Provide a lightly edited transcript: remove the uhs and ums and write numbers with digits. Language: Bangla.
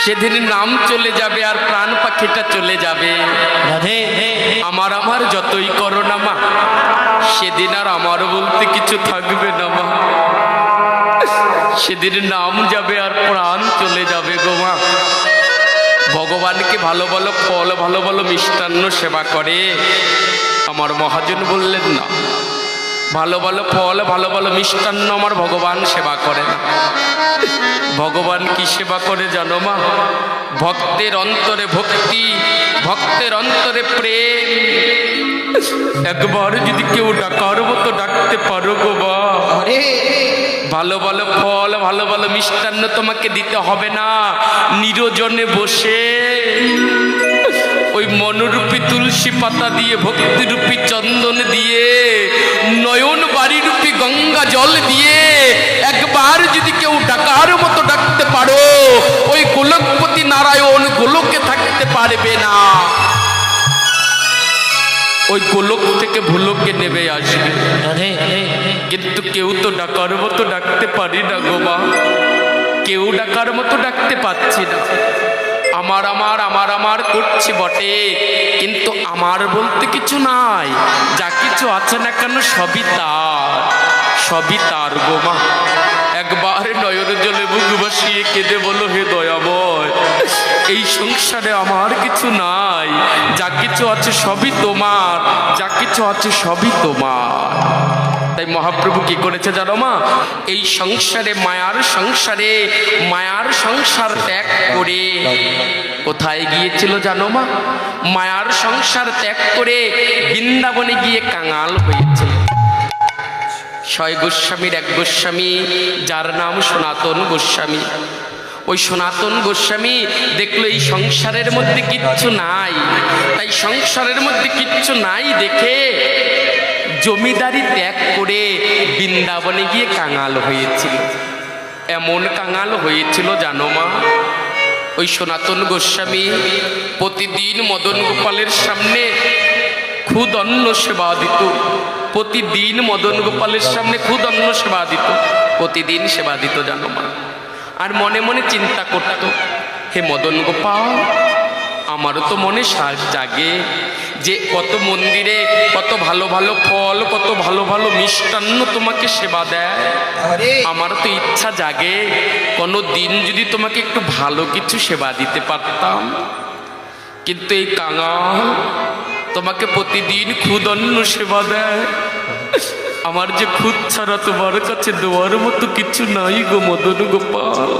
সেদিন নাম চলে যাবে আর প্রাণ পাখিটা চলে যাবে। আমার আমার যতই করো না মা, সেদিন আর আমার বলতে কিছু থাকবে না মা। সেদিন নাম যাবে আর প্রাণ চলে যাবে গো মা। ভগবানকে ভালো ভালো ফল, ভালো ভালো মিষ্টান্ন সেবা করে। আমার মহাজন বললেন না, ভালো ভালো ফল, ভালো ভালো মিষ্টান্ন আমার ভগবান সেবা করে না। ভগবান কি সেবা করে জানো মা? ভক্তের অন্তরে ভক্তি, ভক্তের অন্তরে প্রেম। একবার যদি কেউ ডাকার মতো ডাকতে পারো গো মা, ভালো ভালো ফল, ভালো ভালো মিষ্টান্ন তোমাকে দিতে হবে না। নিরজনে বসে ওই মনোরূপী তুলসী পাতা দিয়ে, ভক্তিরূপী চন্দন দিয়ে, নয়ন বাড়িরূপী গঙ্গা জল দিয়ে একবার যদি কেউ ডাকার মতো ডাকতে পারো, ওই গোলকপতি নারায়ণ গোলকে থাকতে পারবে না। ওই গোলক থেকে ভুলোকে নেবে আসবে। কিন্তু কেউ তো ডাকার মতো ডাকতে পারি না গো মা, কেউ ডাকার মতো ডাকতে পাচ্ছি না। আমার আমার আমার আমার করছি বটে, কিন্তু আমার বলতে কিছু নাই। যা কিছু আছে না কেন সবই তার, সবই তার গো মা। একবার নয়ন জলে বুক ভাসিয়ে কেঁদে বলো, হে দয়াময়, এই সংসারে আমার কিছু নাই, যা কিছু আছে সবই তোমার, যা কিছু আছে সবই তোমার। তাই মহাপ্রভু কি করেছে জানো মা? এই সংসারে, মায়ার সংসারে, মায়ার সংসার ত্যাগ করে কোথায় গিয়েছিল জানো মা? মায়ার সংসার ত্যাগ করে বৃন্দাবনে গিয়ে কাঙাল হয়েছিল। 6 গোস্বামীর এক গোস্বামী, যার নাম সনাতন গোস্বামী। ওই সনাতন গোস্বামী দেখলো এই সংসারের মধ্যে কিচ্ছু নাই, তাই সংসারের মধ্যে কিচ্ছু নাই দেখে জমিদারি ত্যাগ করে বৃন্দাবনে গিয়ে কাঙাল হয়েছিল। এমন কাঙাল হয়েছিল জানো মা, ওই সনাতন গোস্বামী প্রতিদিন মদন গোপালের সামনে খুদ অন্ন সেবা দিত। প্রতিদিন মদন গোপালের সামনে খুদ অন্ন সেবা দিত, প্রতিদিন সেবা দিত জানো মা। আর মনে মনে চিন্তা করত, হে মদন গোপাল, আমারও তো মনে সাজ জাগে যে কত মন্দিরে কত ভালো ভালো ফল, কত ভালো ভালো মিষ্টান্ন তোমাকে সেবা দেয়। আমার তো ইচ্ছা জাগে কোনো দিন যদি তোমাকে একটু ভালো কিছু সেবা দিতে পারতাম। কিন্তু এই কাঙাল তোমাকে প্রতিদিন খুদ অন্ন সেবা দেয়। আমার যে খুদ ছাড়া তোমার কাছে দেওয়ার মতো কিছু নাই গো মদন গোপাল।